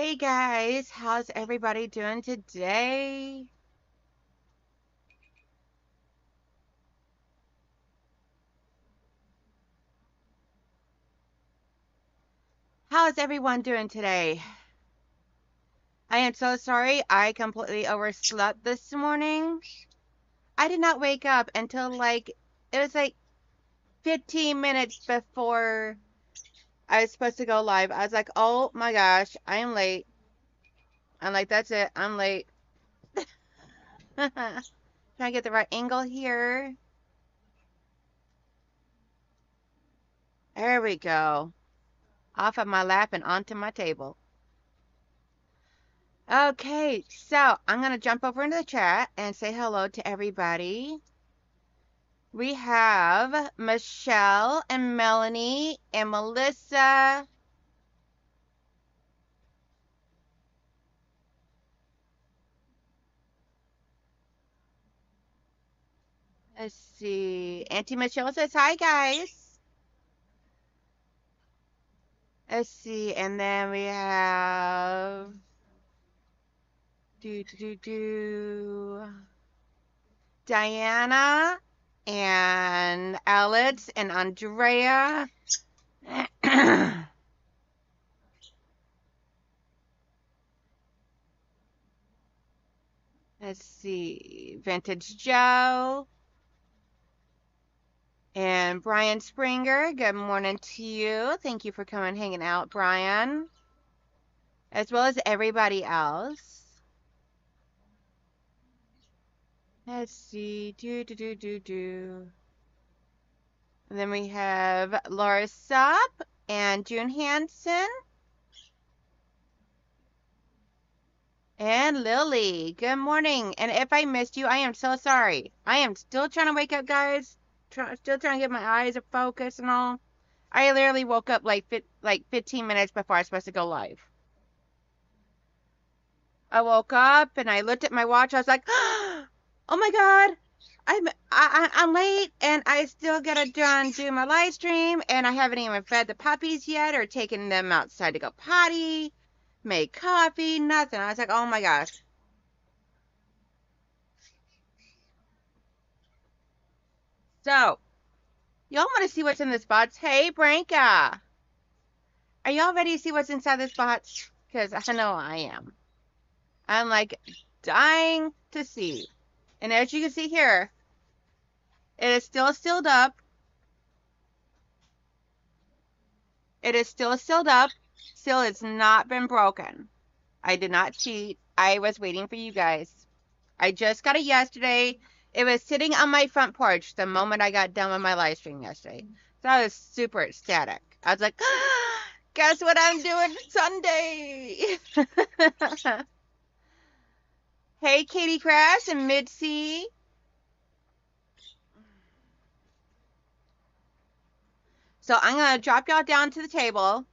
Hey guys, how's everybody doing today? How's everyone doing today? I am so sorry I completely overslept this morning. I did not wake up until it was like 15 minutes before I was supposed to go live. I was like, oh my gosh, I am late. I'm like, that's it, I'm late. Trying to get the right angle here. There we go. Off of my lap and onto my table. Okay, so I'm going to jump over into the chat and say hello to everybody. We have Michelle and Melanie and Melissa. Let's see. Auntie Michelle says, hi, guys. Let's see. And then we have... Diana and Alex and Andrea. Let's see. Vintage Joe. And Brian Springer, good morning to you. Thank you for coming and hanging out, Brian. As well as everybody else. Let's see. And then we have Laura Sup and June Hansen. And Lily, good morning. And if I missed you, I am so sorry. I am still trying to wake up, guys. Still trying to get my eyes focused and all. I literally woke up like 15 minutes before I was supposed to go live. I woke up and I looked at my watch. I was like, oh my God, I'm late and I still gotta do my live stream and I haven't even fed the puppies yet or taken them outside to go potty, make coffee, nothing. I was like, oh my gosh. So, y'all want to see what's in this box? Hey, Branka. Are y'all ready to see what's inside this box? Because I know I am. I'm like dying to see. And as you can see here, it is still sealed up. It is still sealed up. Still, it's not been broken. I did not cheat. I was waiting for you guys. I just got it yesterday. It was sitting on my front porch the moment I got done with my live stream yesterday. So I was super ecstatic. I was like, ah, guess what I'm doing Sunday? Hey, Katie Crash and Mid-C. So I'm going to drop y'all down to the table.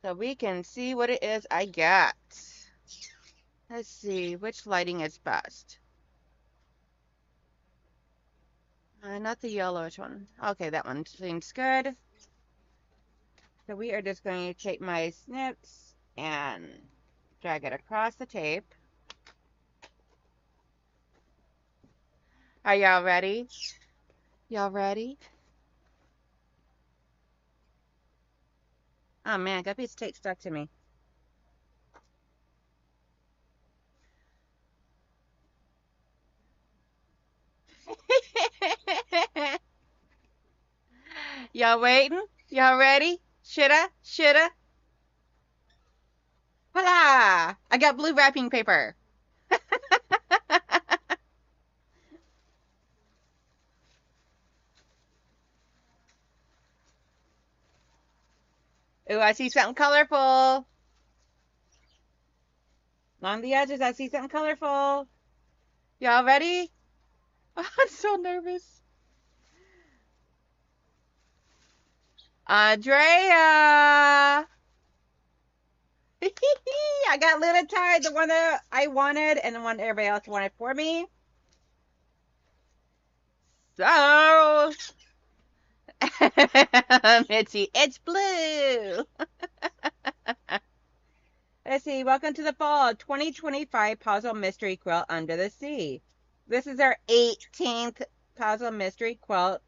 So we can see what it is I got. Let's see, which lighting is best? Not the yellowish one. Okay, that one seems good. So we are just going to take my snips and drag it across the tape. Are y'all ready? Y'all ready? Oh man, I got a piece of tape stuck to me. Y'all waiting? Y'all ready? Shoulda? Voila! I got blue wrapping paper. Ooh, I see something colorful. Along the edges, I see something colorful. Y'all ready? Oh, I'm so nervous. Andrea! I got Luna tied, the one that I wanted and the one everybody else wanted for me. So, Mitzi, it's blue. Let's see. Welcome to the fall 2025 puzzle mystery quilt under the sea. This is our 18th puzzle mystery quilt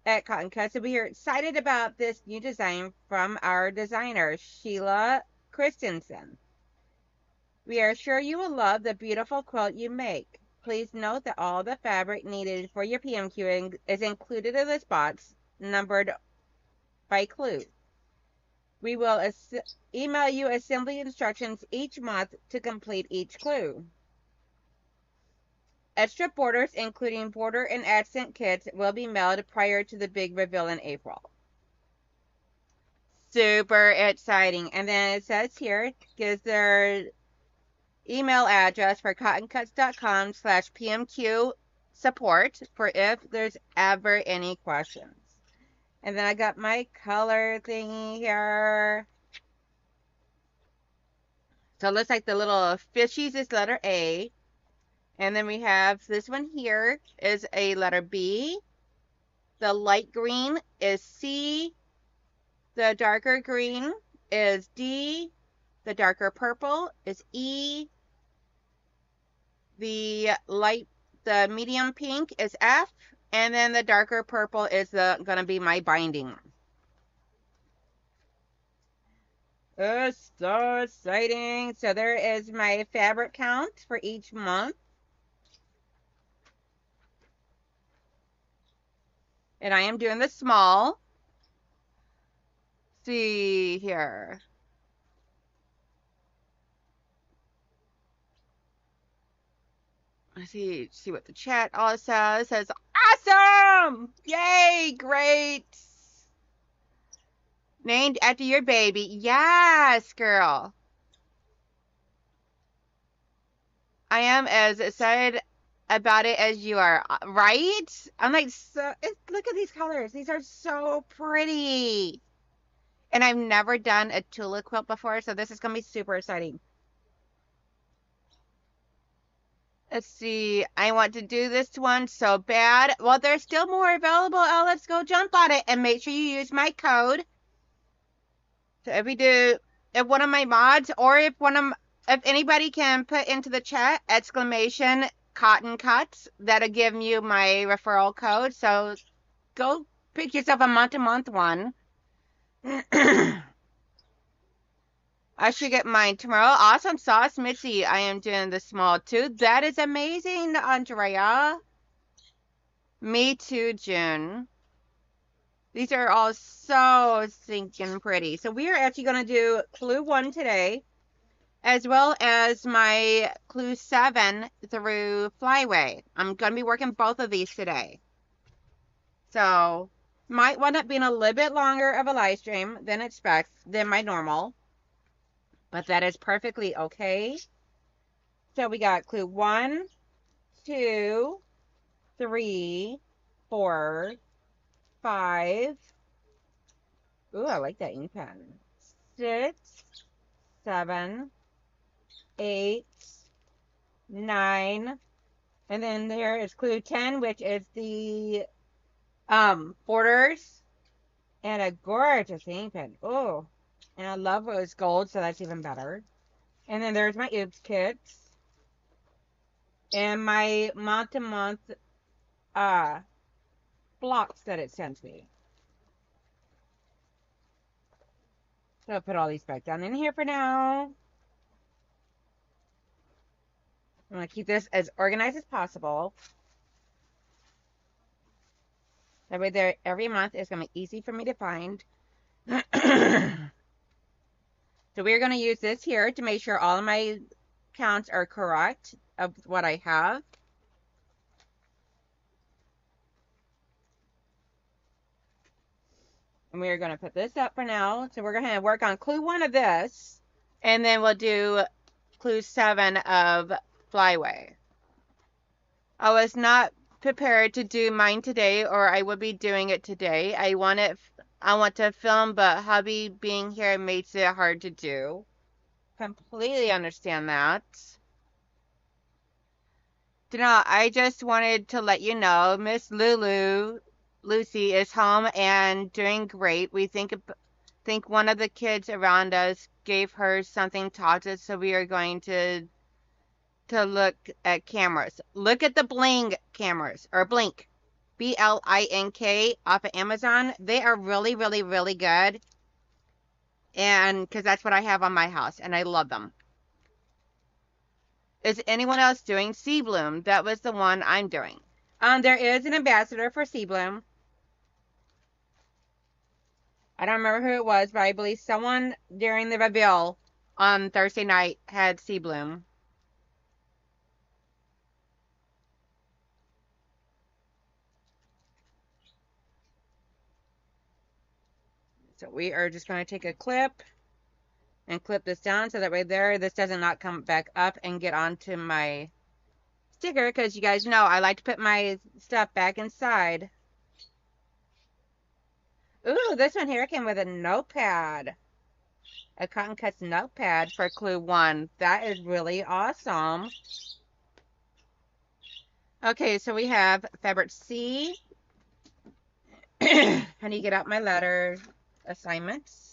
at Cotton Cuts. So we are excited about this new design from our designer, Sheila Christensen. We are sure you will love the beautiful quilt you make. Please note that all the fabric needed for your PMQ is included in this box, numbered by clue. We will email you assembly instructions each month to complete each clue. Extra borders, including border and accent kits, will be mailed prior to the big reveal in April. Super exciting. And then it says here, gives their email address for cottoncuts.com/PMQ support for if there's ever any questions. And then I got my color thingy here. So it looks like the little fishies is letter A. And then we have this one here is a letter B. The light green is C. The darker green is D. The darker purple is E. The medium pink is F. And then the darker purple is gonna be my binding. It's so exciting. So there is my fabric count for each month. And I am doing the small. See here. Let's see what the chat all says. It says, awesome! Yay, great! Named after your baby. Yes, girl. I am as excited about it as you are, right? I'm like, look at these colors. These are so pretty. And I've never done a Tula quilt before, so this is going to be super exciting. Let's see. I want to do this one so bad. Well, there's still more available. Oh, let's go jump on it. And make sure you use my code. So if one of my mods, or if anybody can put into the chat, exclamation Cotton Cuts, that'll give you my referral code. So go pick yourself a month-to-month one. I should get mine tomorrow. Awesome sauce, Mitzi. I am doing the small too. That is amazing, Andrea. Me too, June. These are all so stinking pretty. So we are actually going to do clue 1 today, as well as my clue 7 through Flyway. I'm going to be working both of these today. So might wind up being a little bit longer of a live stream than my normal. But that is perfectly okay. So we got clue 1, 2, 3, 4, 5. Ooh, I like that ink pen. 6, 7, 8, 9. And then there is clue 10, which is the borders. And a gorgeous ink pen. Oh. And I love rose gold, so that's even better. And then there's my Oops kits. And my month-to-month blocks that it sends me. So I'll put all these back down in here for now. I'm going to keep this as organized as possible. That way there every month is going to be easy for me to find. So we're going to use this here to make sure all of my counts are correct of what I have. And we're going to put this up for now. So we're going to work on clue 1 of this. And then we'll do clue 7 of Flyway. I was not prepared to do mine today, or I would be doing it today. I want to film, but hubby being here makes it hard to do. Completely understand that. I just wanted to let you know, Miss Lulu Lucy is home and doing great. We think one of the kids around us gave her something toxic, so we are going to look at cameras. Look at the Bling cameras, or Blink, Blink, off of Amazon. They are really, really, really good, and because that's what I have on my house, and I love them. Is anyone else doing Sea Bloom? That was the one I'm doing. There is an ambassador for Sea Bloom. I don't remember who it was, but I believe someone during the reveal on Thursday night had Sea Bloom. So we are just going to take a clip and clip this down so that way this doesn't not come back up and get onto my sticker, because you guys know I like to put my stuff back inside. Ooh, this one here came with a notepad. A Cotton Cuts notepad for clue 1. That is really awesome. Okay, so we have fabric C. I need to get out my letter assignments.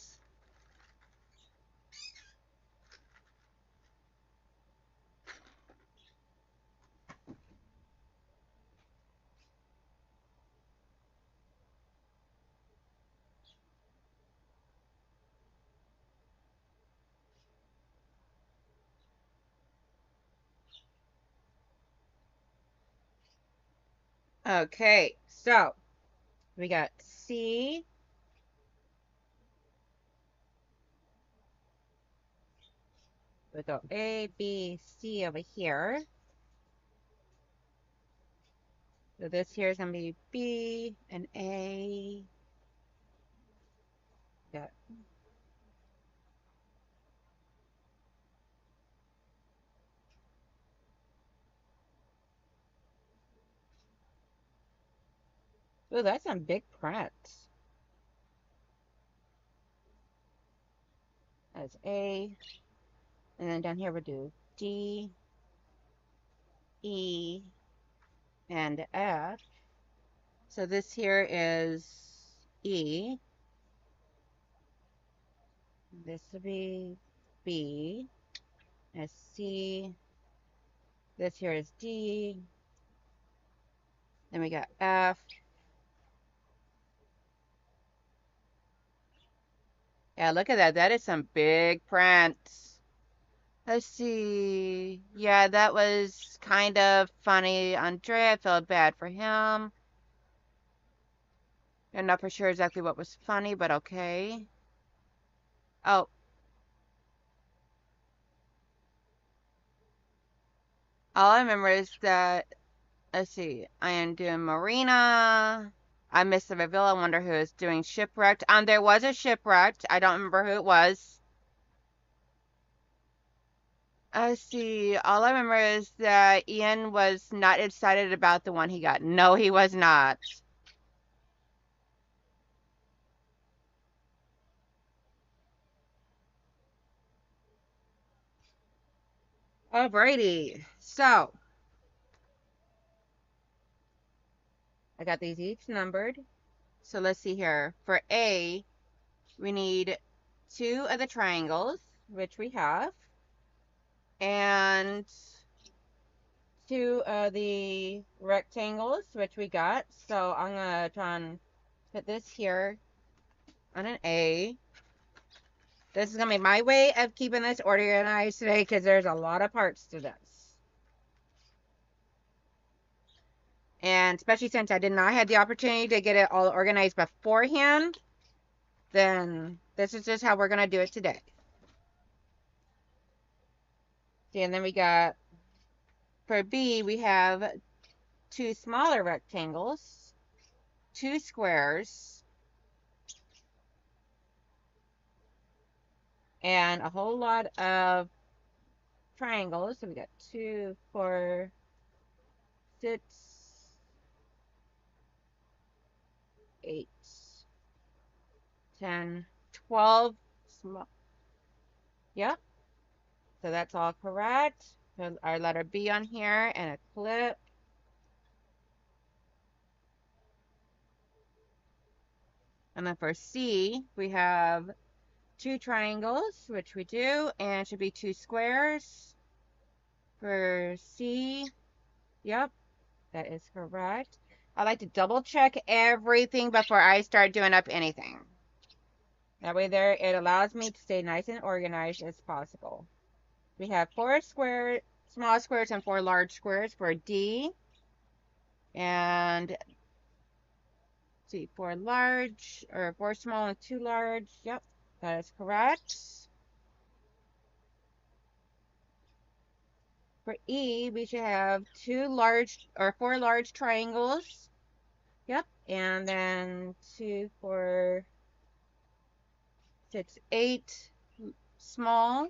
Okay, so we got C. We go A, B, C over here. So this here is going to be B and A. Got Ooh, that's some big print. That's A. And then down here we'll do D, E, and F. So this here is E. This will be B. And C. This here is D. Then we got F. Yeah, look at that. That is some big print. Let's see. Yeah, that was kind of funny. Andrea, I felt bad for him. I'm not for sure exactly what was funny, but okay. Oh. All I remember is that, let's see, I am doing Marina. I missed the reveal. I wonder who is doing Shipwrecked. There was a Shipwrecked. I don't remember who it was. Let's see. All I remember is that Ian was not excited about the one he got. No, he was not. Alrighty. So, I got these each numbered. So let's see here. For A, we need 2 of the triangles, which we have, and 2 of the rectangles, which we got. So I'm going to try and put this here on an A. This is going to be my way of keeping this organized today because there's a lot of parts to this. And especially since I did not have the opportunity to get it all organized beforehand, then this is just how we're going to do it today. See, and then we got, for B, we have 2 smaller rectangles, 2 squares, and a whole lot of triangles. So we got 2, 4, 6, 8, 10, 12 small. Yep. So that's all correct. Put our letter B on here and a clip. And then for C, we have 2 triangles, which we do, and it should be 2 squares for C. Yep, that is correct. I like to double check everything before I start doing up anything. That way there, it allows me to stay nice and organized as possible. We have 4 small squares and 4 large squares for D. And let's see, 4 large, or 4 small and 2 large. Yep, that is correct. For E, we should have 2 large, or 4 large triangles. Yep, and then 2, 4, 6, 8 small.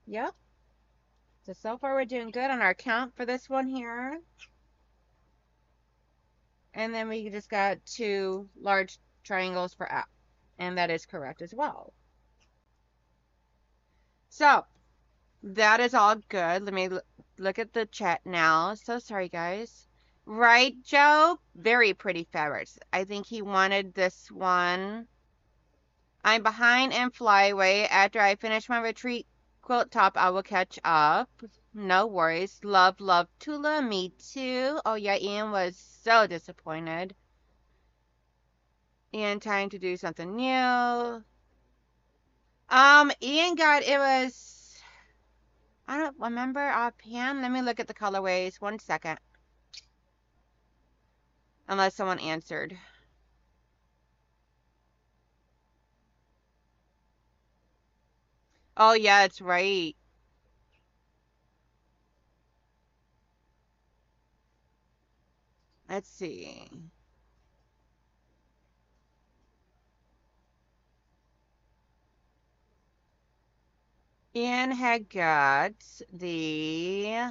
Yep. So far we're doing good on our count for this one here. And then we just got 2 large triangles for F. And that is correct as well. So, that is all good. Let me look at the chat now. So sorry, guys. Right, Joe? Very pretty fabrics. I think he wanted this one. I'm behind in flyaway. After I finish my retreat quilt top, I will catch up. No worries. Love, love, Tula. Me too. Oh, yeah, Ian was so disappointed. Ian, time to do something new. Ian got, it was, I don't remember offhand. Let me look at the colorways. 1 second. Unless someone answered. Oh, yeah, it's right. Let's see. Ian had got the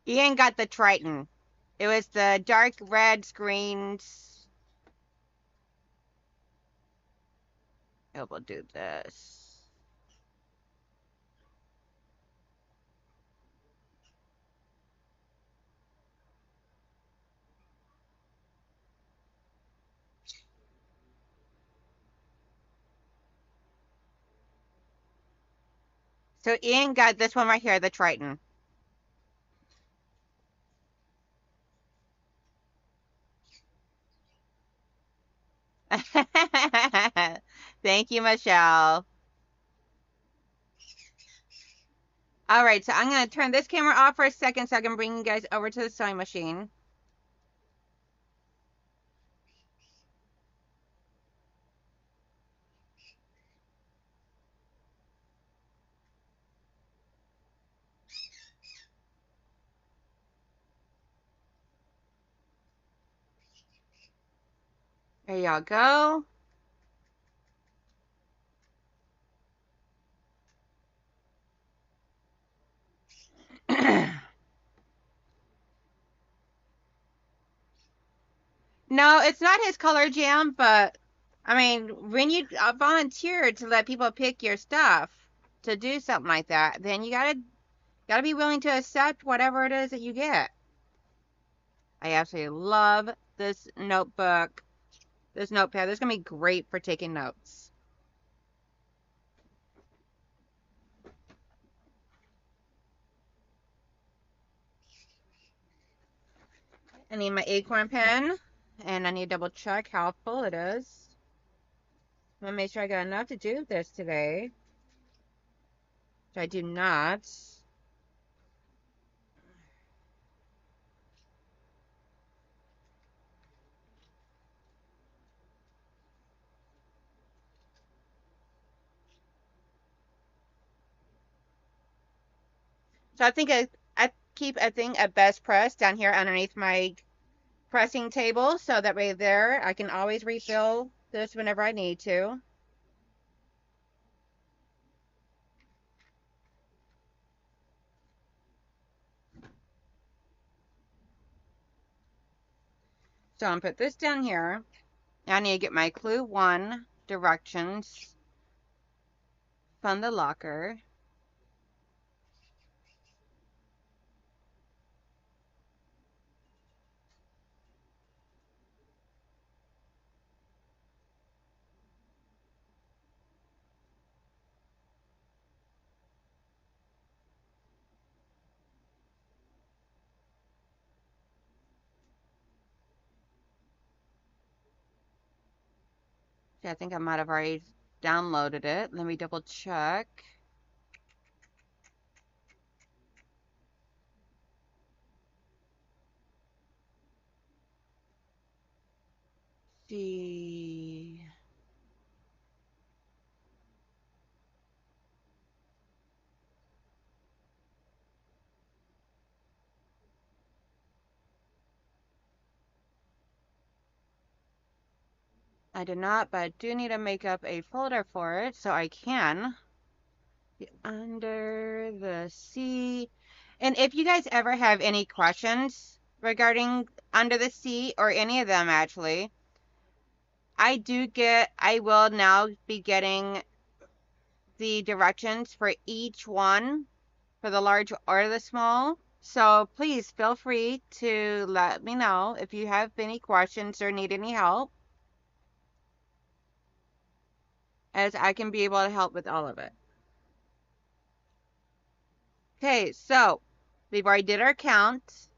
Ian got the Triton. It was the dark red screens. It will do this. So Ian got this one right here, the Triton. Thank you, Michelle. All right, so I'm going to turn this camera off for a second so I can bring you guys over to the sewing machine. There y'all go. No, it's not his color jam, but I mean, when you volunteer to let people pick your stuff to do something like that, then you gotta be willing to accept whatever it is that you get. I absolutely love this notebook, this notepad. This is gonna be great for taking notes. I need my acorn pen, and I need to double check how full it is. I'm gonna make sure I got enough to do this today, which I do not. So I think I keep a thing at best press down here underneath my pressing table, so that way there I can always refill this whenever I need to. So I'm going to put this down here. I need to get my clue 1 directions from the locker. See, I think I might have already downloaded it. Let me double check. See. I did not, but I do need to make up a folder for it so I can. Under the sea. And if you guys ever have any questions regarding Under the Sea, or any of them actually, I will now be getting the directions for each one, for the large or the small. So please feel free to let me know if you have any questions or need any help, as I can be able to help with all of it. Okay, so we've already did our count.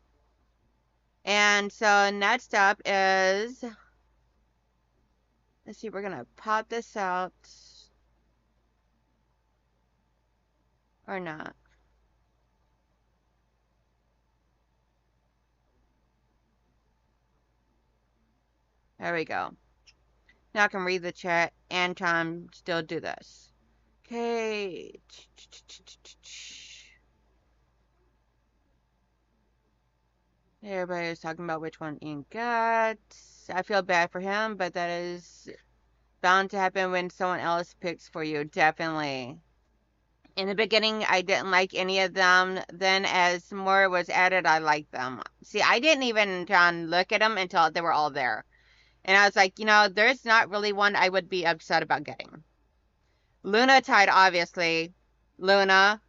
And so next up is, let's see, we're going to pop this out. Or not. There we go. Now I can read the chat and still do this. Okay. Everybody's talking about which one Ian got. I feel bad for him, but that is bound to happen when someone else picks for you. Definitely. In the beginning, I didn't like any of them. Then as more was added, I liked them. See, I didn't even look at them until they were all there. And I was like, there's not really one I would be upset about getting. Luna Tide, obviously. Luna.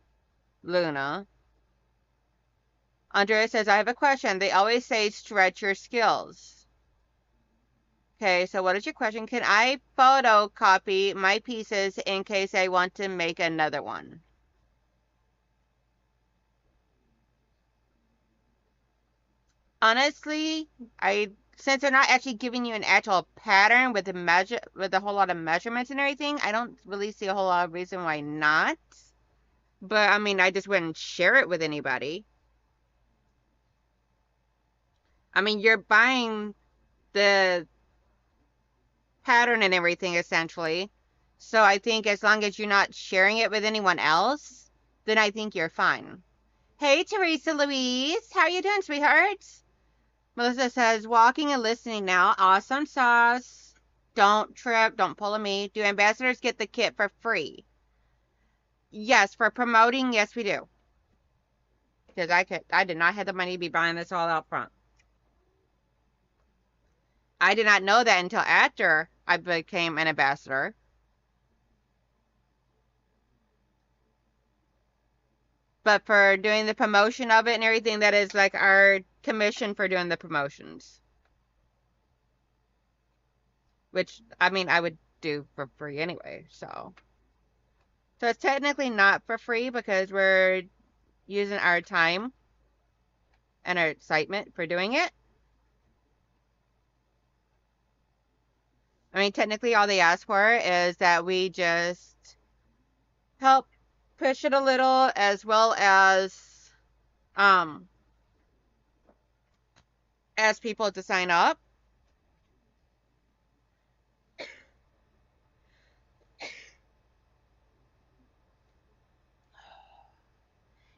Andrea says, I have a question. They always say stretch your skills. Okay, so what is your question? Can I photocopy my pieces in case I want to make another one? Honestly, since they're not actually giving you an actual pattern with a whole lot of measurements and everything, I don't really see a whole lot of reason why not. But I mean, I just wouldn't share it with anybody. I mean, you're buying the pattern and everything essentially. So I think as long as you're not sharing it with anyone else, then I think you're fine. Hey, Teresa Louise, how you doing, sweethearts? Melissa says, walking and listening now. Awesome sauce. Don't trip. Don't pull a me. Do ambassadors get the kit for free? Yes, for promoting, yes, we do. Because I did not have the money to be buying this all out front. I did not know that until after I became an ambassador. But for doing the promotion of it and everything, that is like our commission for doing the promotions. Which, I mean, I would do for free anyway, so. So it's technically not for free because we're using our time and our excitement for doing it. I mean, technically all they ask for is that we just help push it a little, as well as ask people to sign up.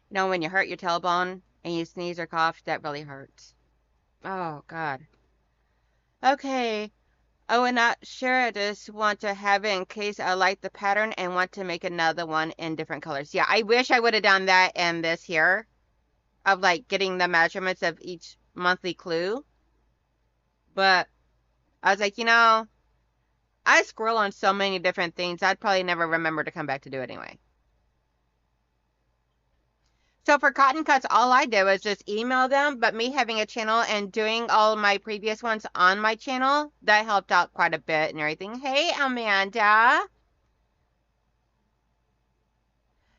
When you hurt your tailbone and you sneeze or cough, that really hurts. Oh, God. Okay. I would not share. I just want to have it in case I like the pattern and want to make another one in different colors. Yeah, I wish I would have done that in this here, of like getting the measurements of each monthly clue. But I was like, you know, I scroll on so many different things, I'd probably never remember to come back to do it anyway. So for cotton cuts, all I did was just email them, but me having a channel and doing all my previous ones on my channel, that helped out quite a bit and everything. Hey, Amanda.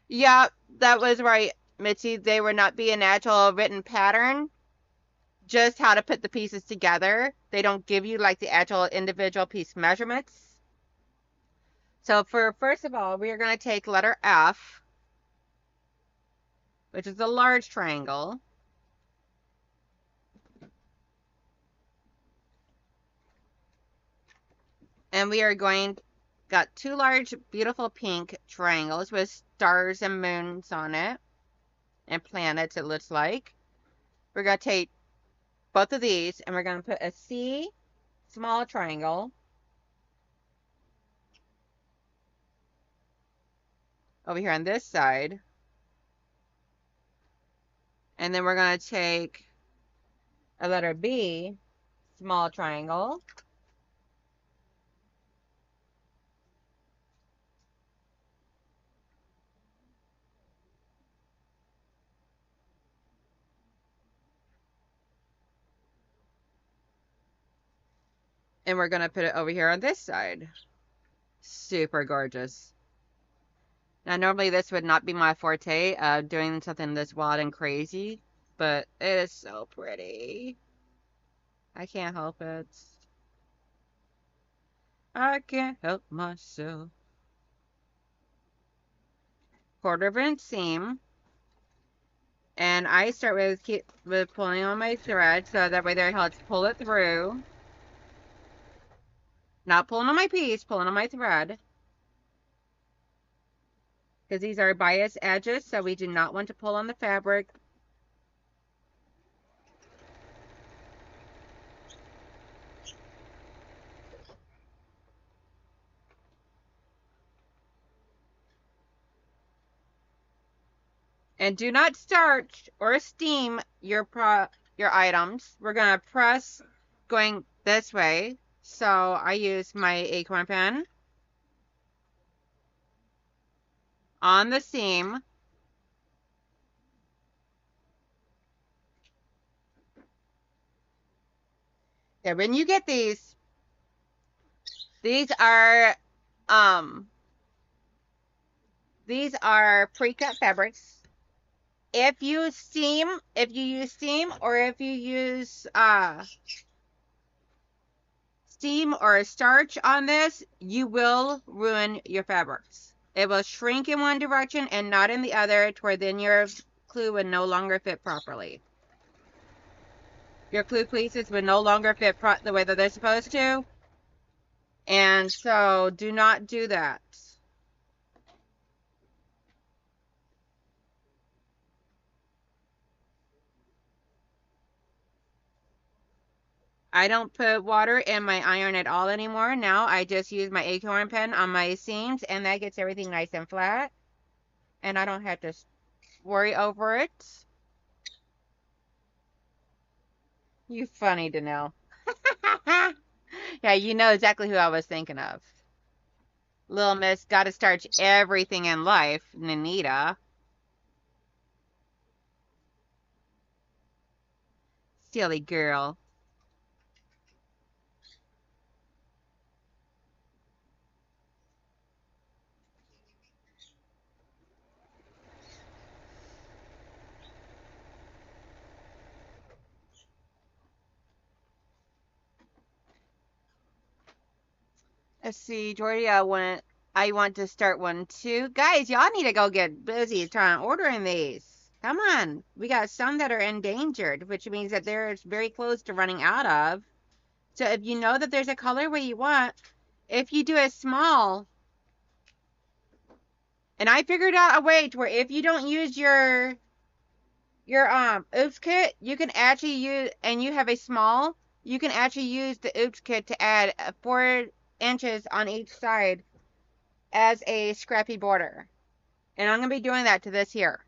Yeah, that was right, Mitzi. They would not be an actual written pattern, just how to put the pieces together. They don't give you like the actual individual piece measurements. So for first of all, we are going to take letter F, which is a large triangle. And we are got two large, beautiful pink triangles with stars and moons on it, and planets, it looks like. We're going to take both of these, and we're going to put a C, small triangle, over here on this side. And then we're going to take a letter B, small triangle. And we're going to put it over here on this side. Super gorgeous. Now, normally this would not be my forte, doing something this wild and crazy, but it is so pretty. I can't help it. I can't help myself. 1/4 inch seam. And I start with pulling on my thread, so that way there helps pull it through. Not pulling on my piece, pulling on my thread. Because these are bias edges, so we do not want to pull on the fabric. And do not starch or steam your items. We're going to press going this way. So I use my acorn pen on the seam. Yeah, when you get these are pre-cut fabrics. If you use steam or if you use steam or starch on this, you will ruin your fabrics. It will shrink in one direction and not in the other, to where then your clue would no longer fit properly. Your clue pieces would no longer fit the way that they're supposed to. And so do not do that. I don't put water in my iron at all anymore. Now I just use my acorn pen on my seams, and that gets everything nice and flat. And I don't have to worry over it. You funny to know. Yeah, you know exactly who I was thinking of. Little Miss gotta starch everything in life, Nanita. Silly girl. Let's see, Jordy, I want to start one too. Guys, y'all need to go get busy trying ordering these. Come on. We got some that are endangered, which means that they're very close to running out of. So if you know that there's a colorway you want, if you do a small, and I figured out a way to where if you don't use your oops kit, you can actually use, and you have a small, you can actually use the oops kit to add 4 inches on each side as a scrappy border. And I'm going to be doing that to this here.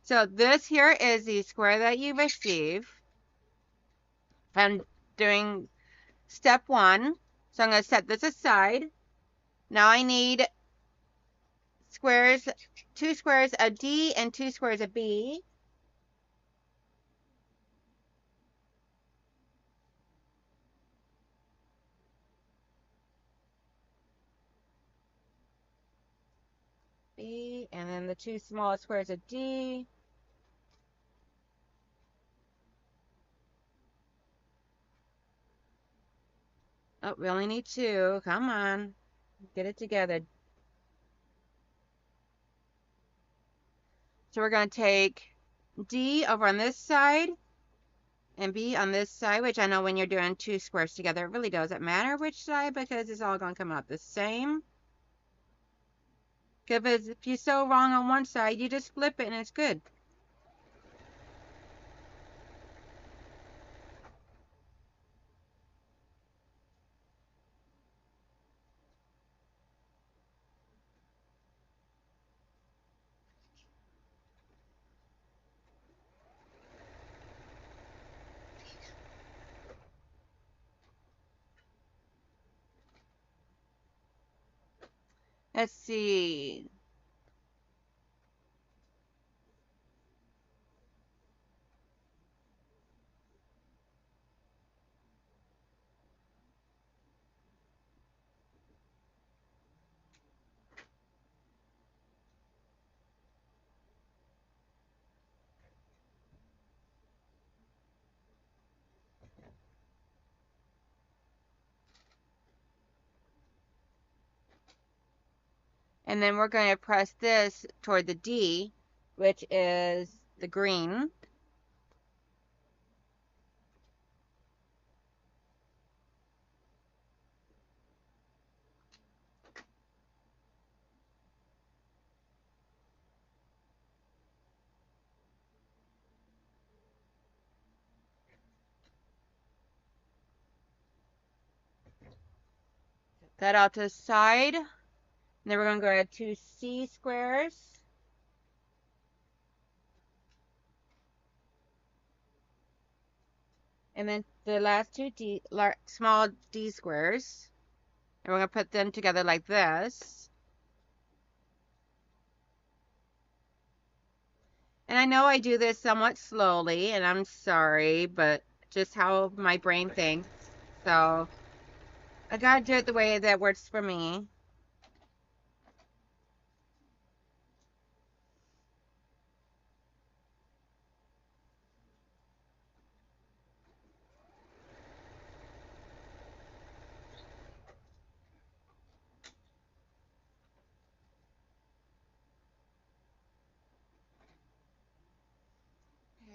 So this here is the square that you receive. I'm doing step 1. So I'm going to set this aside. Now I need squares, 2 squares of D and 2 squares of B. B, and then the 2 small squares of D. Oh, we only need 2. Come on. Get it together. So we're going to take D over on this side and B on this side, which I know when you're doing 2 squares together, it really doesn't matter which side because it's all going to come out the same. Because if you sew wrong on one side, you just flip it and it's good. Let's see. And then we're going to press this toward the D, which is the green. That out to the side. And then we're going to go to 2 C squares. And then the last 2 small D squares. And we're going to put them together like this. And I know I do this somewhat slowly, and I'm sorry, but just how my brain thinks. So I gotta do it the way that works for me.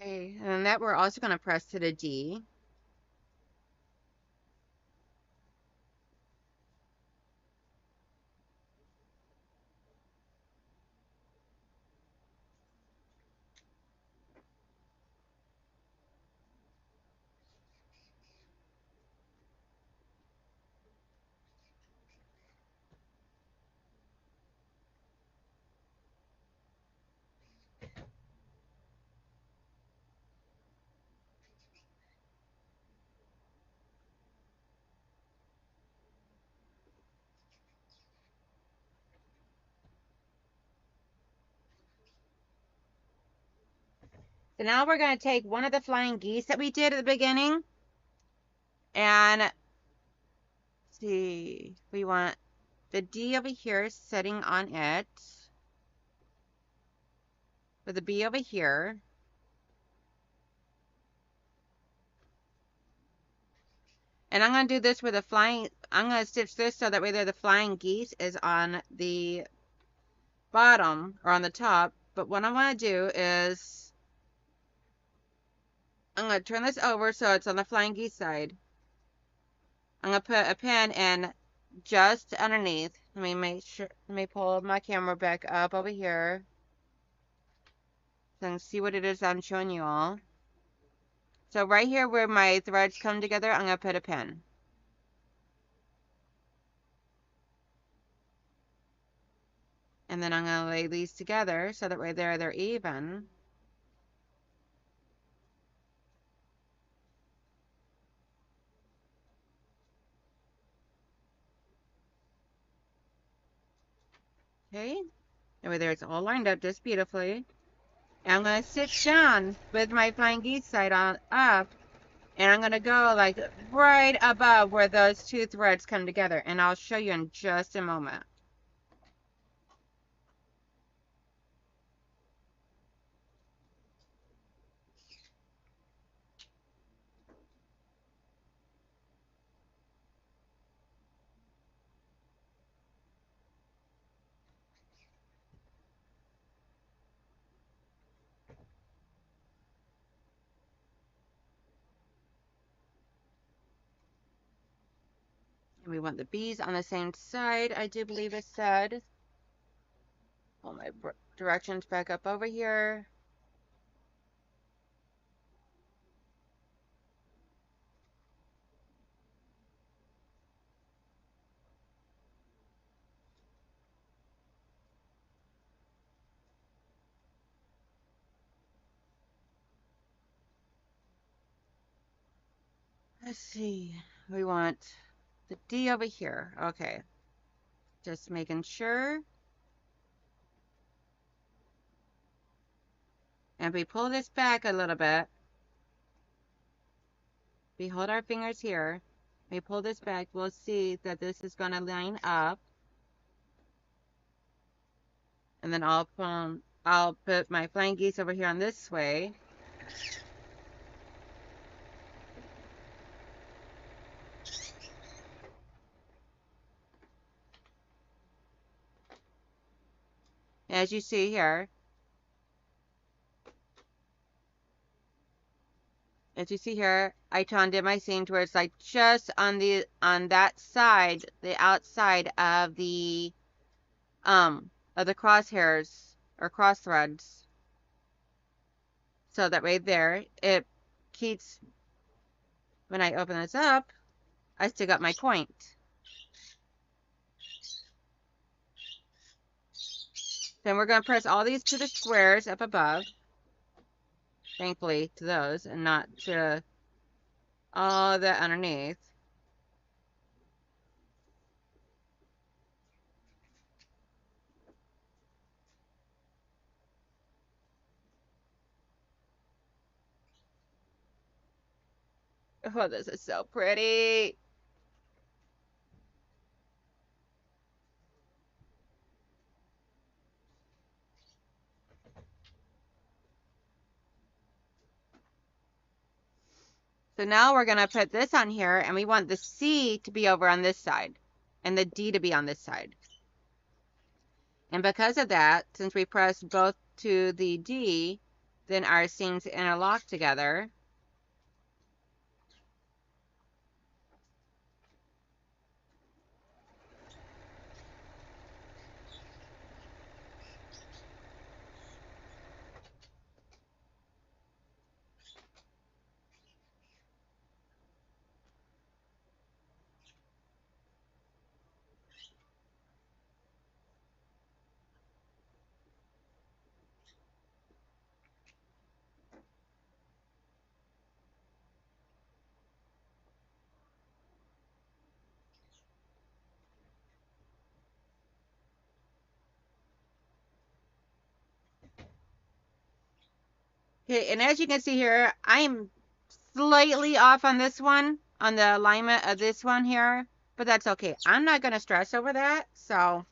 Okay, and that we're also gonna press to the D. So now we're gonna take one of the flying geese that we did at the beginning, and let's see, we want the D over here sitting on it, with the B over here. And I'm going to do this with a flying, I'm going to stitch this so that way there the flying geese is on the bottom or on the top. But what I want to do is I'm going to turn this over so it's on the flying geese side. I'm going to put a pin in just underneath. Let me make sure, let me pull my camera back up over here so I can see what it is I'm showing you all. So right here where my threads come together, I'm going to put a pin. And then I'm going to lay these together so that way there they're even. Over there, it's all lined up just beautifully. And I'm going to sit down with my flying geese side on up. And I'm going to go like right above where those two threads come together. And I'll show you in just a moment. And we want the bees on the same side, I do believe it said. Pull my directions back up over here. Let's see. We want the D over here. Okay. Just making sure. And if we pull this back a little bit, we hold our fingers here. We pull this back, we'll see that this is going to line up. And then I'll put my flying geese over here on this way. As you see here, I undid my seam to where it's like just on that side, the outside of the crosshairs or cross threads. So that right there, it keeps, when I open this up, I still got my point. Then we're going to press all these to the squares up above. Thankfully to those and not to all the underneath. Oh, this is so pretty. So now we're going to put this on here, and we want the C to be over on this side and the D to be on this side. And because of that, since we pressed both to the D, then our seams interlock together. Okay, and as you can see here, I'm slightly off on this one, on the alignment of this one here, but that's okay. I'm not going to stress over that, so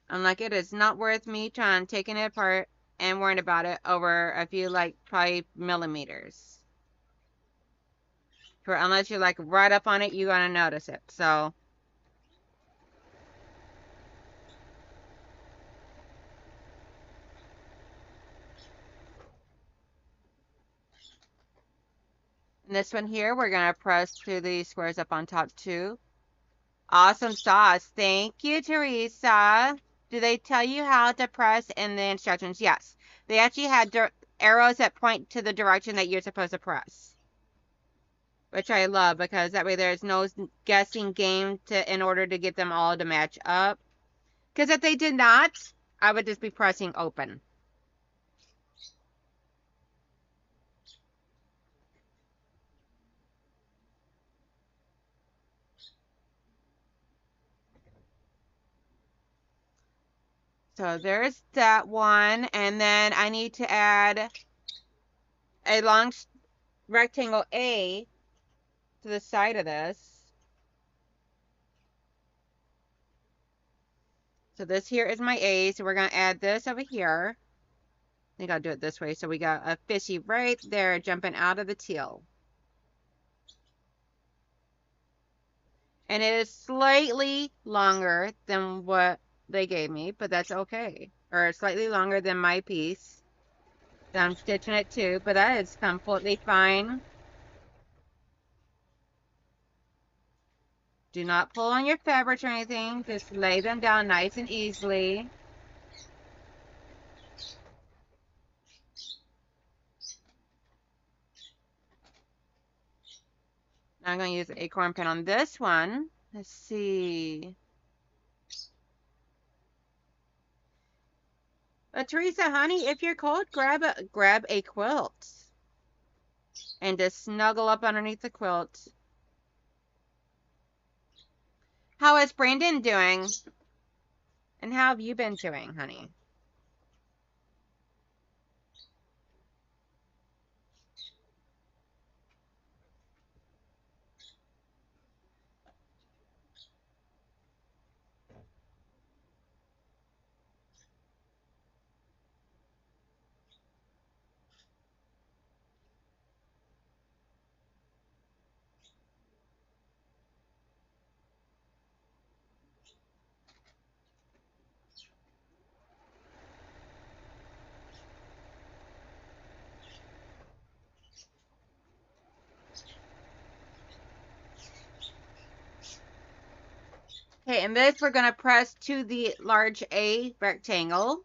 I'm like, it is not worth me trying taking it apart and worrying about it over a few, like, probably millimeters. For unless you're like right up on it, you're going to notice it. So this one here, we're going to press to the squares up on top too. Awesome sauce. Thank you, Teresa. Do they tell you how to press in the instructions? Yes. They actually had arrows that point to the direction that you're supposed to press. Which I love because that way there's no guessing game in order to get them all to match up. Because if they did not, I would just be pressing open. So there's that one. And then I need to add a long rectangle A to the side of this. So this here is my A. So we're going to add this over here. I think I'll do it this way. So we got a fishy right there jumping out of the teal. And it is slightly longer than what they gave me, but that's okay. Or slightly longer than my piece. So I'm stitching it too, but that is completely fine. Do not pull on your fabrics or anything. Just lay them down nice and easily. Now I'm going to use an acorn pen on this one. Let's see. Teresa, honey, if you're cold, grab a quilt. And just snuggle up underneath the quilt. How is Brandon doing? And how have you been doing, honey? Okay, and this we're going to press to the large A rectangle.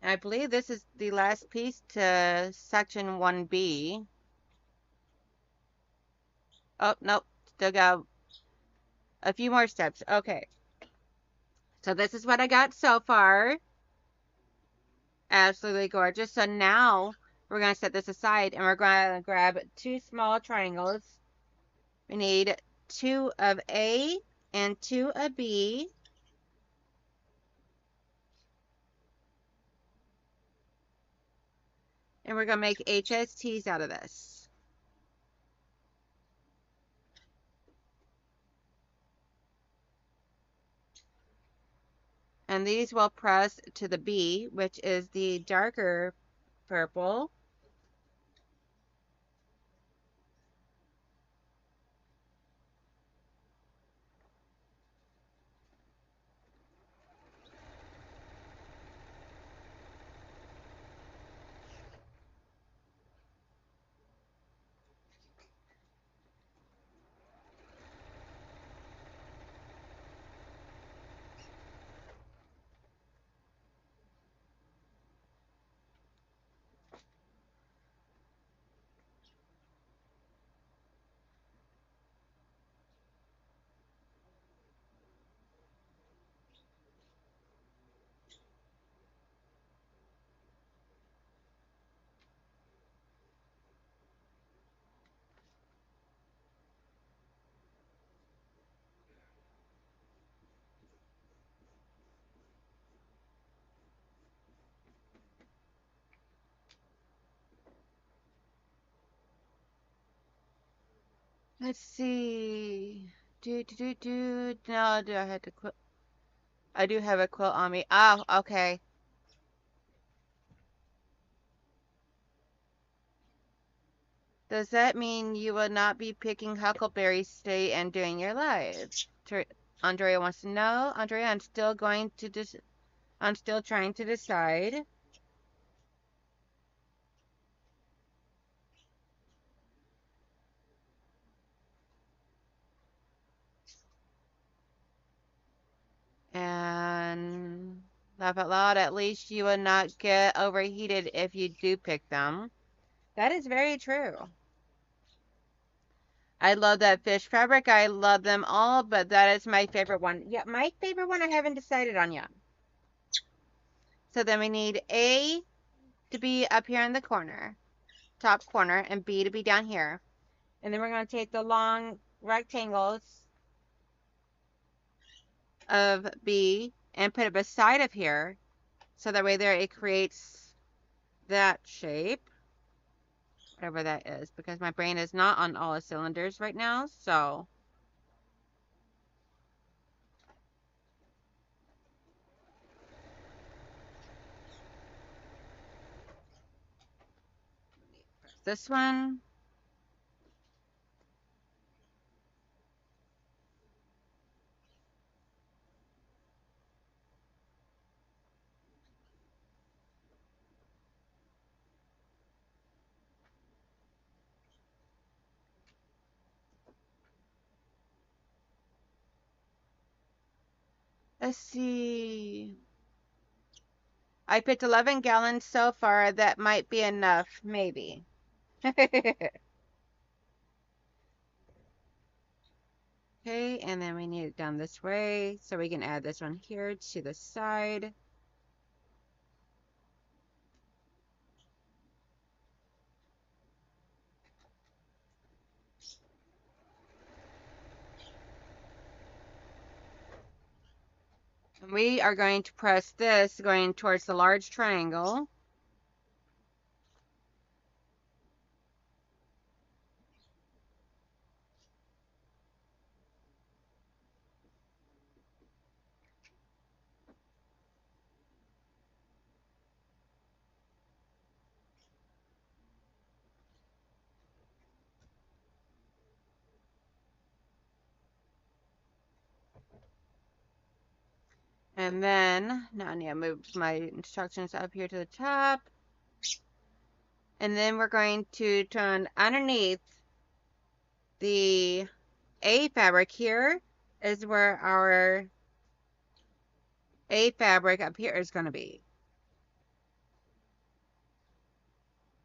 And I believe this is the last piece to section 1B. Oh, nope. Still got a few more steps. Okay. So this is what I got so far. Absolutely gorgeous. So now we're going to set this aside and we're going to grab 2 small triangles. We need 2 of A and 2 of B. And we're going to make HSTs out of this. And these will press to the B, which is the darker purple. Let's see. No, do I have to quilt? I do have a quilt on me. Oh, okay. Does that mean you will not be picking huckleberries today and doing your live? Andrea wants to know. Andrea, I'm still going to just I'm still trying to decide. And laugh out loud, at least you would not get overheated if you do pick them. That is very true. I love that fish fabric. I love them all, but that is my favorite one. Yeah, my favorite one I haven't decided on yet. So then we need A to be up here in the corner, top corner, and B to be down here. And then we're going to take the long rectangles of B and put it beside of here. So that way there it creates that shape, whatever that is, because my brain is not on all the cylinders right now. So this one. Let's see. I picked 11 gallons so far. That might be enough, maybe. Okay, and then we need it down this way. So we can add this one here to the side. And we are going to press this going towards the large triangle. And then, now I need to move my instructions up here to the top. And then we're going to turn underneath the A fabric here is where our A fabric up here is going to be.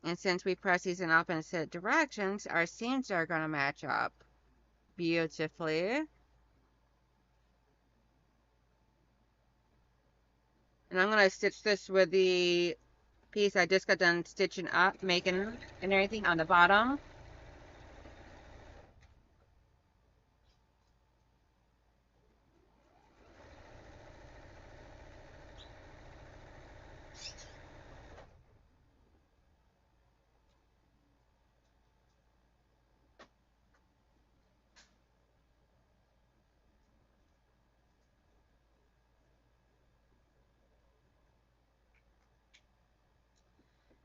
And since we press these in opposite directions, our seams are going to match up beautifully. And I'm going to stitch this with the piece I just got done stitching up, making and everything on the bottom.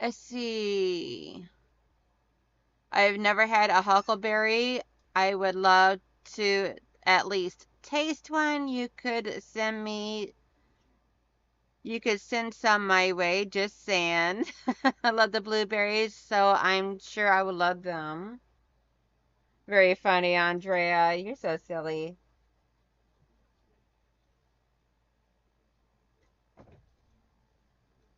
Let's see. I've never had a huckleberry. I would love to at least taste one. You could send some my way, just saying. I love the blueberries, so I'm sure I would love them. Very funny, Andrea. You're so silly.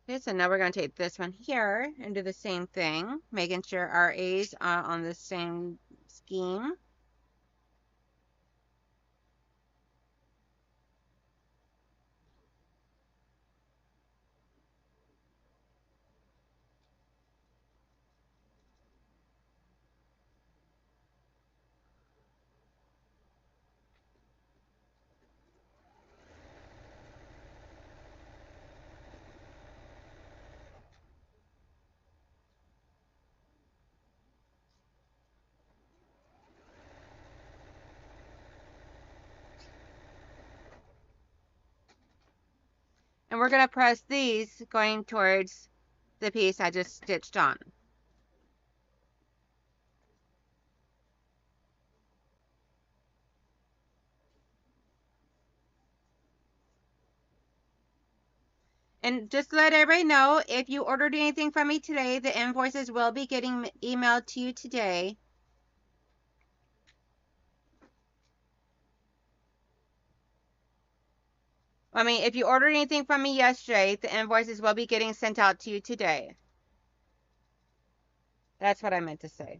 Okay, so now we're going to take this one here and do the same thing, making sure our A's are on the same scheme. And we're going to press these going towards the piece I just stitched on. And just to let everybody know, if you ordered anything from me today, the invoices will be getting emailed to you today. I mean, if you ordered anything from me yesterday, the invoices will be getting sent out to you today. That's what I meant to say.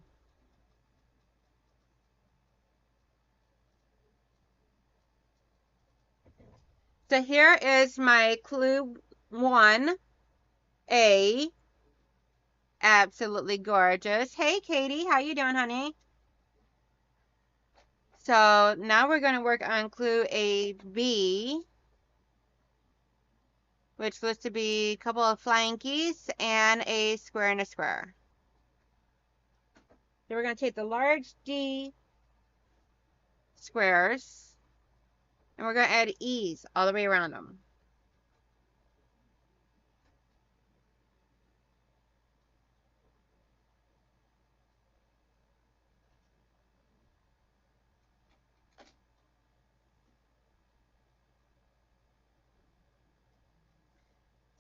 So here is my clue 1A. Absolutely gorgeous. Hey, Katie, how you doing, honey? So now we're going to work on clue AB, which looks to be a couple of flying geese and a square and a square. So we're going to take the large D squares and we're going to add E's all the way around them.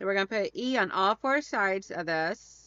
So we're going to put E on all four sides of this.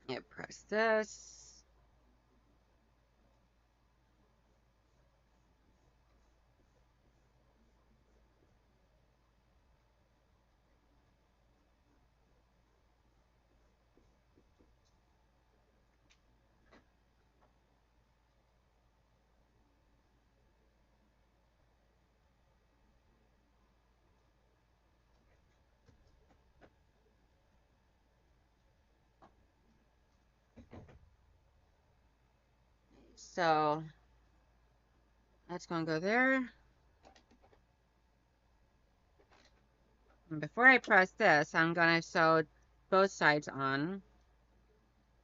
Yep, press this. So that's going to go there. And before I press this, I'm going to sew both sides on.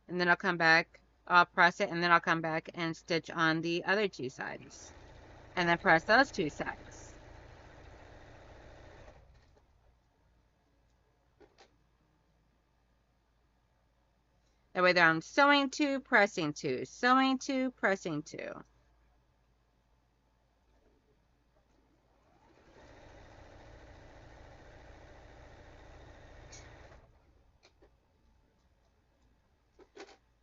And then I'll come back, I'll press it, and then I'll come back and stitch on the other two sides. And then press those two sides. That way there I'm sewing two, pressing two, sewing two, pressing two.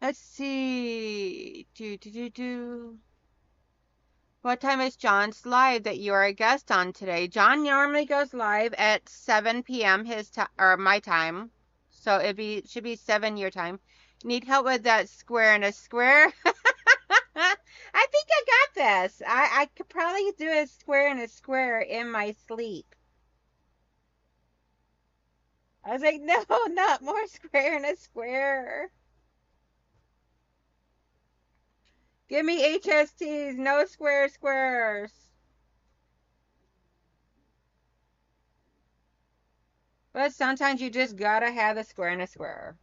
Let's see. What time is John's live that you are a guest on today? John normally goes live at 7 p.m. his time or my time. So should be 7 your time. Need help with that square and a square? I think I got this. I could probably do a square and a square in my sleep. I was like, no, not more square and a square. Give me HSTs, no squares. But sometimes you just gotta have the square and a square.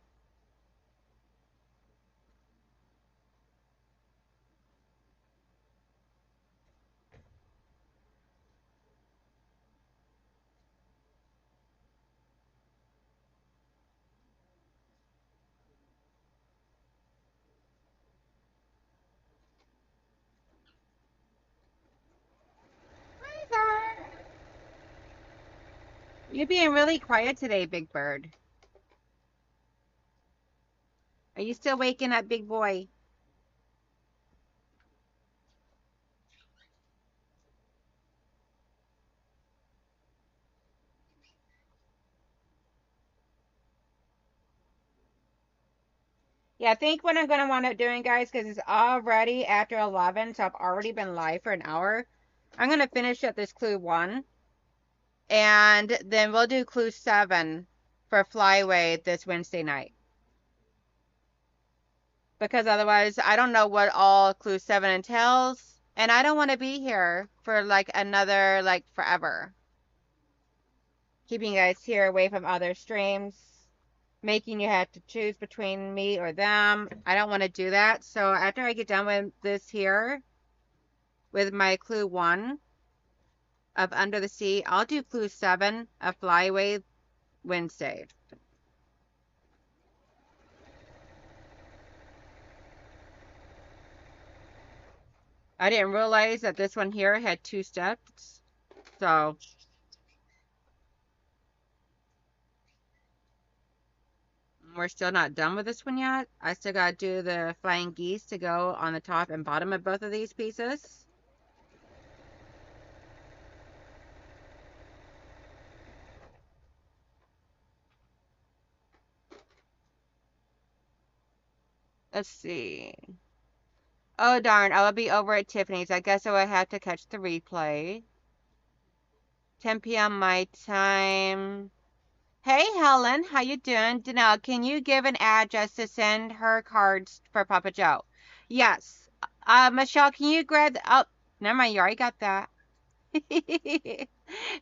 You're being really quiet today, Big Bird. Are you still waking up, big boy? Yeah, I think what I'm going to wind up doing, guys, because it's already after 11, so I've already been live for an hour. I'm going to finish up this clue 1. And then we'll do clue 7 for Flyway this Wednesday night. Because otherwise, I don't know what all clue 7 entails. And I don't want to be here for like another, like forever. keeping you guys here away from other streams, making you have to choose between me or them. I don't want to do that. So after I get done with this here, with my clue 1 of Under the Sea, I'll do clue 7 of Fly Away Wednesday. I didn't realize that this one here had 2 steps. So we're still not done with this one yet. I still got to do the flying geese to go on the top and bottom of both of these pieces. Let's see. Oh darn, I will be over at Tiffany's. I guess I will have to catch the replay. 10 p.m. my time. Hey Helen, how you doing? Danelle, can you give an address to send her cards for Papa Joe? Yes. Michelle, can you grab oh, never mind, you already got that.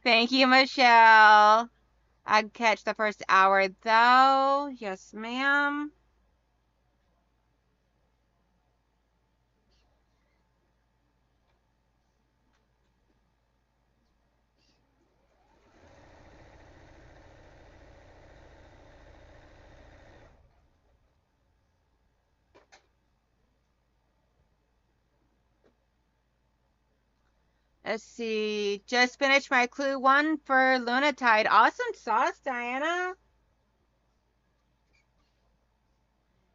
Thank you, Michelle. I'd catch the first hour though. Yes, ma'am. Let's see. Just finished my clue 1 for Lunatide. Awesome sauce, Diana.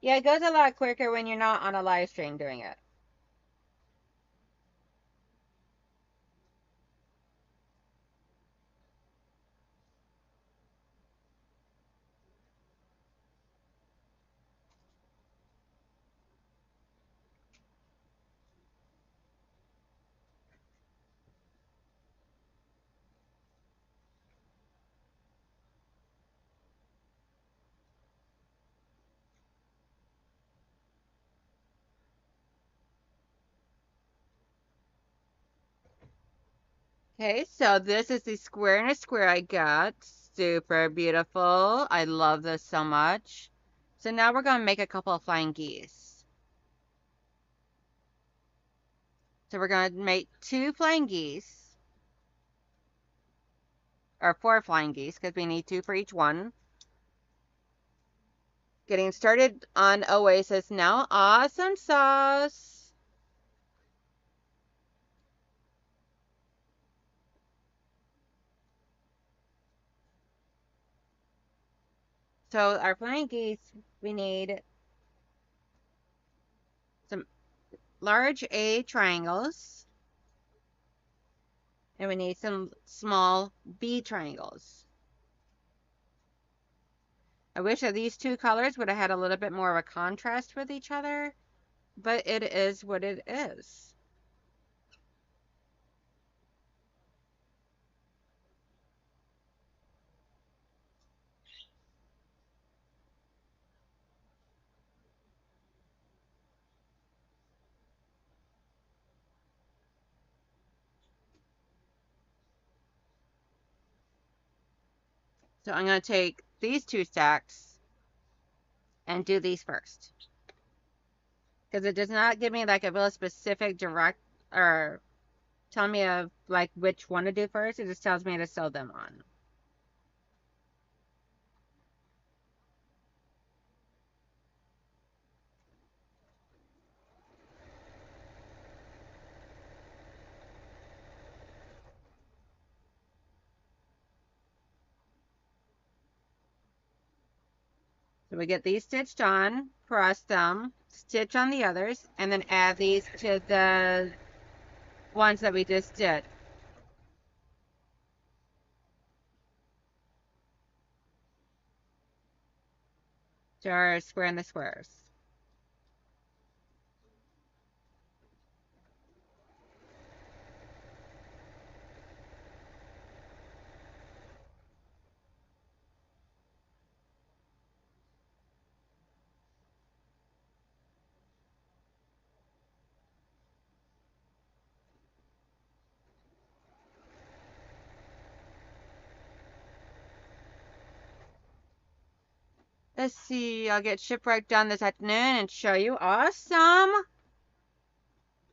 Yeah, it goes a lot quicker when you're not on a live stream doing it. Okay, so this is the square and a square I got. Super beautiful. I love this so much. So now we're going to make a couple of flying geese. So we're going to make 2 flying geese. Or 4 flying geese, because we need 2 for each one. Getting started on Oasis now. Awesome sauce. So our flying geese, we need some large A triangles. And we need some small B triangles. I wish that these 2 colors would have had a little bit more of a contrast with each other, but it is what it is. So I'm going to take these 2 stacks and do these first. Because it does not give me like a real specific direct or tell me of like which one to do first. It just tells me to sew them on. So we get these stitched on, cross them, stitch on the others, and then add these to the ones that we just did. To our square in the squares. Let's see. I'll get shipwrecked done this afternoon and show you. Awesome.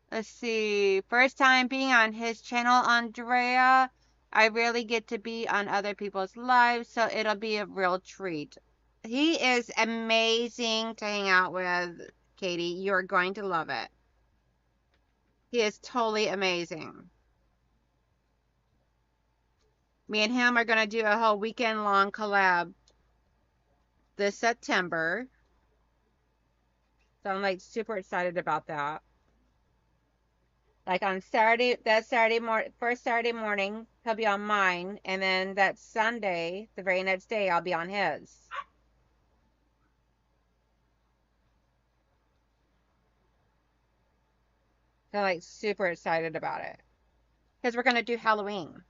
Let's see. First time being on his channel, Andrea. I rarely get to be on other people's lives, so it'll be a real treat. He is amazing to hang out with, Katie. You're going to love it. He is totally amazing. Me and him are going to do a whole weekend long collab this September. So I'm like super excited about that. Like on Saturday, first Saturday morning, he'll be on mine. And then that Sunday, the very next day, I'll be on his. So I'm like super excited about it. Because we're going to do Halloween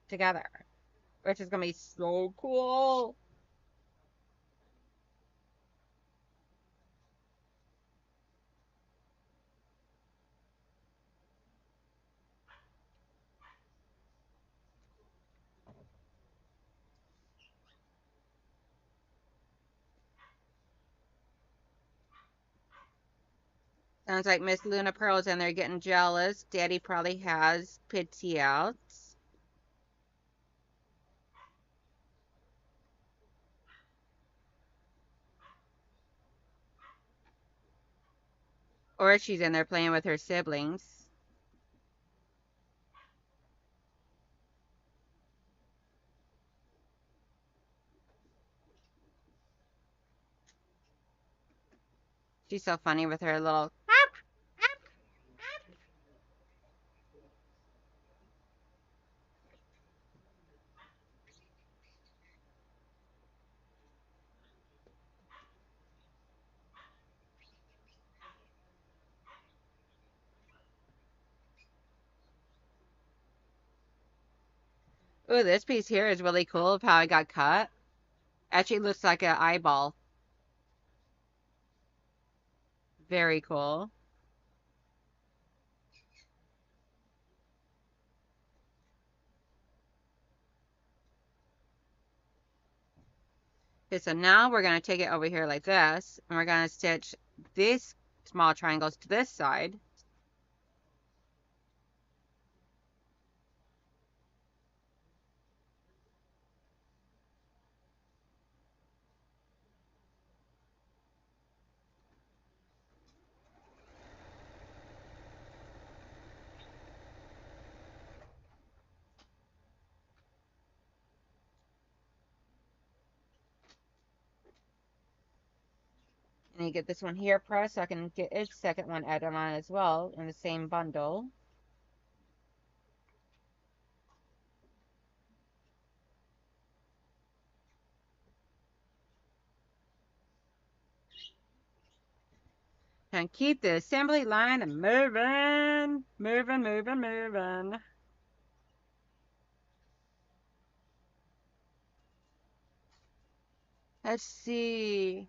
together, which is going to be so cool. Sounds like Miss Luna Pearl's in there getting jealous. Daddy probably has pity out. Or she's in there playing with her siblings. She's so funny with her little. Ooh, this piece here is really cool of how it got cut. Actually looks like an eyeball. Very cool. Okay, so now we're going to take it over here like this, and we're going to stitch these small triangles to this side. And you get this one here pressed so I can get its second one added on as well in the same bundle. And keep the assembly line moving, moving, moving, moving. Let's see.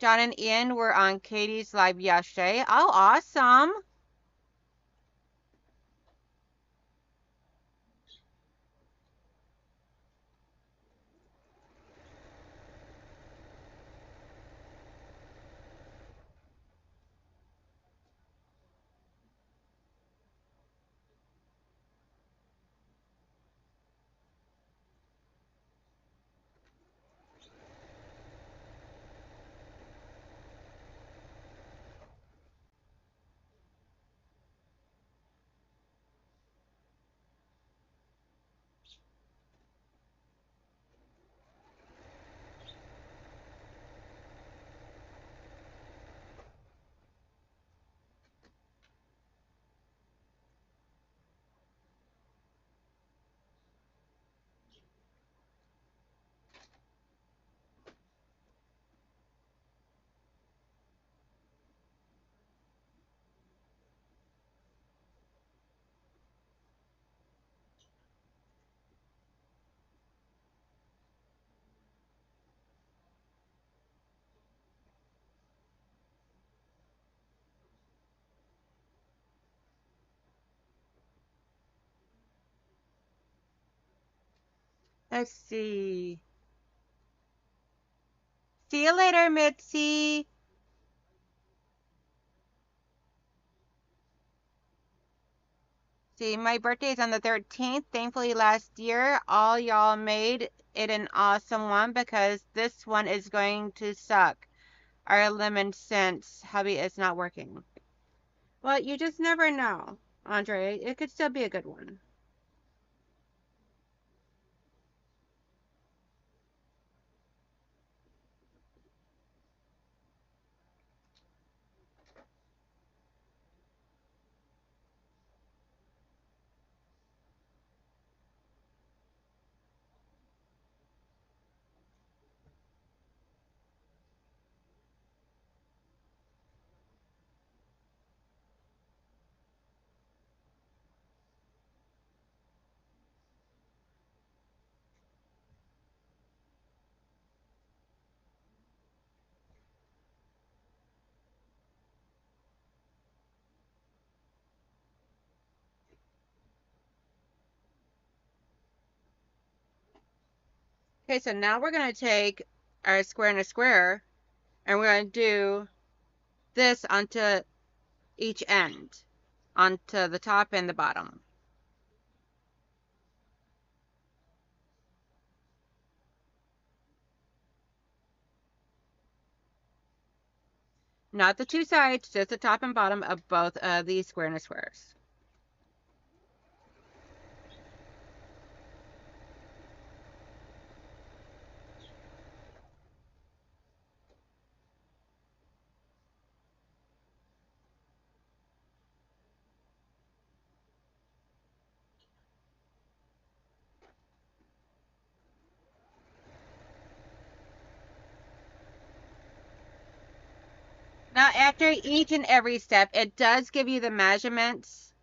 John and Ian were on Katie's live yesterday. Oh, awesome. Let's see. See you later, Mitzi. See, my birthday is on the 13th. Thankfully, last year, all y'all made it an awesome one because this one is going to suck. Our lemon since hubby is not working. Well, you just never know, Andre. It could still be a good one. Okay, so now we're going to take our square and a square, and we're going to do this onto each end, onto the top and the bottom. Not the two sides, just the top and bottom of both of these square and a squares. Now, after each and every step, it does give you the measurements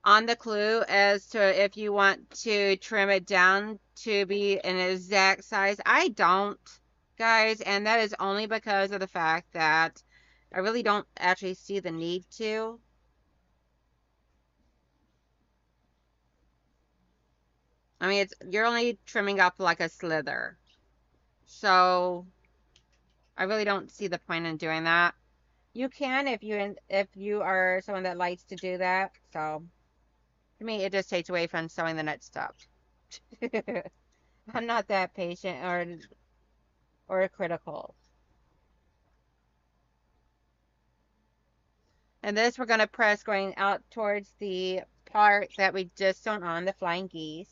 on the clue as to if you want to trim it down to be an exact size. I don't, guys, and that is only because of the fact that I really don't actually see the need to. I mean, you're only trimming up like a slither. So I really don't see the point in doing that. You can if you are someone that likes to do that. So to me, it just takes away from sewing the next step. I'm not that patient or critical. And this we're going to press going out towards the part that we just sewn on, the flying geese.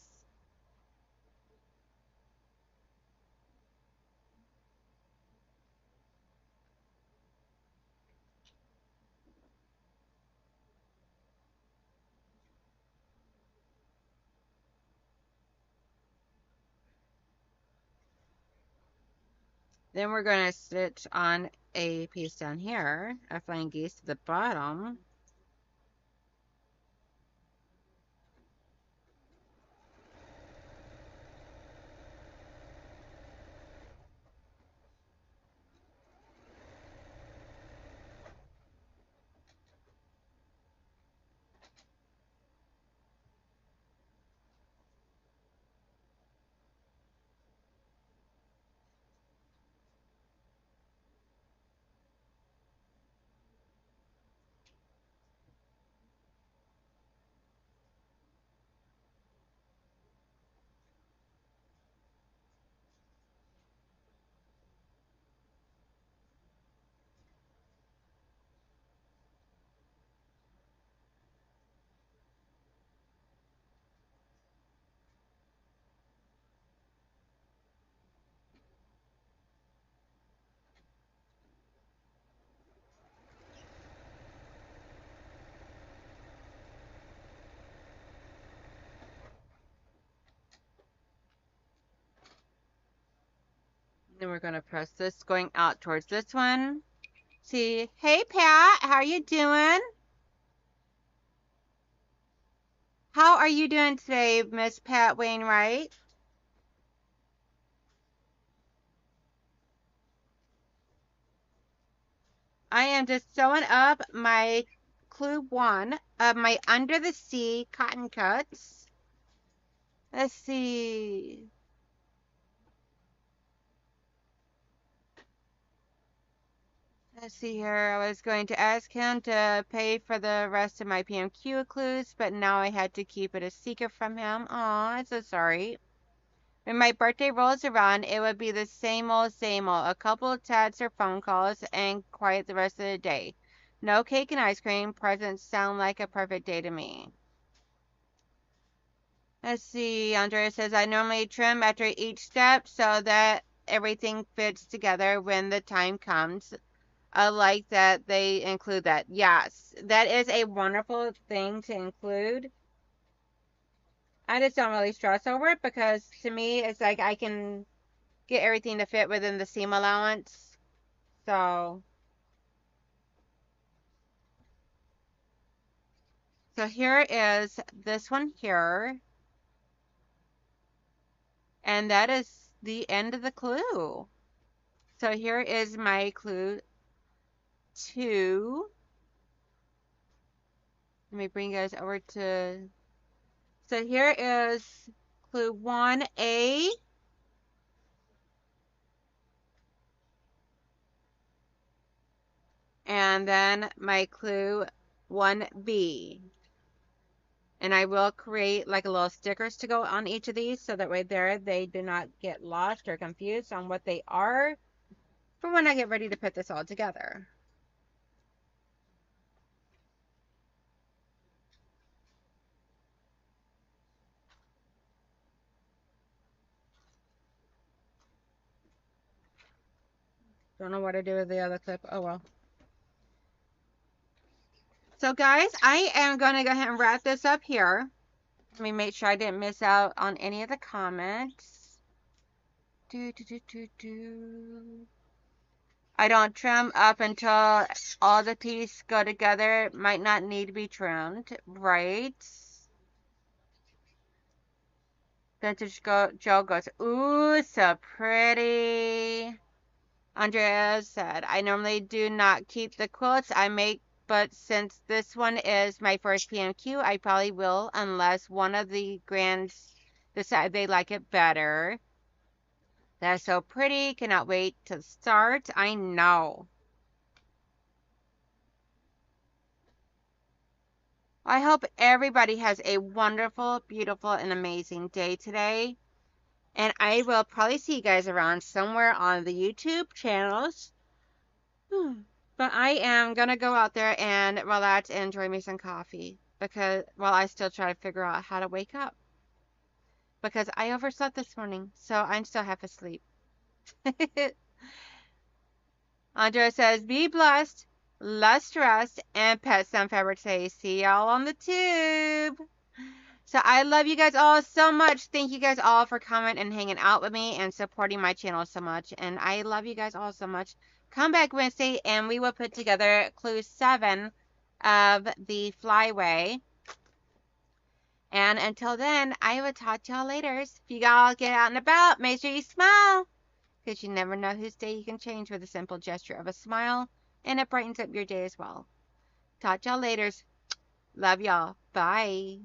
Then we're going to stitch on a piece down here, a flying geese to the bottom. Then we're going to press this going out towards this one. See, hey Pat, how are you doing? How are you doing today, Miss Pat Wainwright? I am just sewing up my clue 1 of my Under the Sea cotton cuts. Let's see. Let's see here. I was going to ask him to pay for the rest of my PMQ clues, but now I had to keep it a secret from him. Aw, I'm so sorry. When my birthday rolls around, it would be the same old, same old. A couple of texts or phone calls and quiet the rest of the day. No cake and ice cream. Presents sound like a perfect day to me. Let's see. Andrea says, I normally trim after each step so that everything fits together when the time comes. I like that they include that. Yes, that is a wonderful thing to include. I just don't really stress over it because to me, it's like I can get everything to fit within the seam allowance. So here is this one here. And that is the end of the clue. So here is my clue 2. Let me bring you guys over to, so here is clue 1A. And then my clue 1B. And I will create like a little stickers to go on each of these so that way there they do not get lost or confused on what they are for when I get ready to put this all together. Don't know what to do with the other clip. Oh well. So guys, I am going to go ahead and wrap this up here. Let me make sure I didn't miss out on any of the comments. I don't trim up until all the pieces go together. It might not need to be trimmed, right? Vintage Joe goes, ooh, so pretty. Andrea said, I normally do not keep the quilts I make, but since this one is my first PMQ, I probably will, unless one of the grands decide they like it better. That's so pretty. Cannot wait to start. I know. I hope everybody has a wonderful, beautiful, and amazing day today. And I will probably see you guys around somewhere on the YouTube channels. But I am going to go out there and relax and enjoy me some coffee. Because while I still try to figure out how to wake up. Because I overslept this morning. So I'm still half asleep. Andrea says, be blessed, less stressed, and pet some fabric today. See y'all on the tube. So I love you guys all so much. Thank you guys all for coming and hanging out with me and supporting my channel so much. And I love you guys all so much. Come back Wednesday and we will put together clue 7 of the flyway. And until then, I will talk to y'all later. If you all get out and about, make sure you smile. Because you never know whose day you can change with a simple gesture of a smile. And it brightens up your day as well. Talk to y'all later. Love y'all. Bye.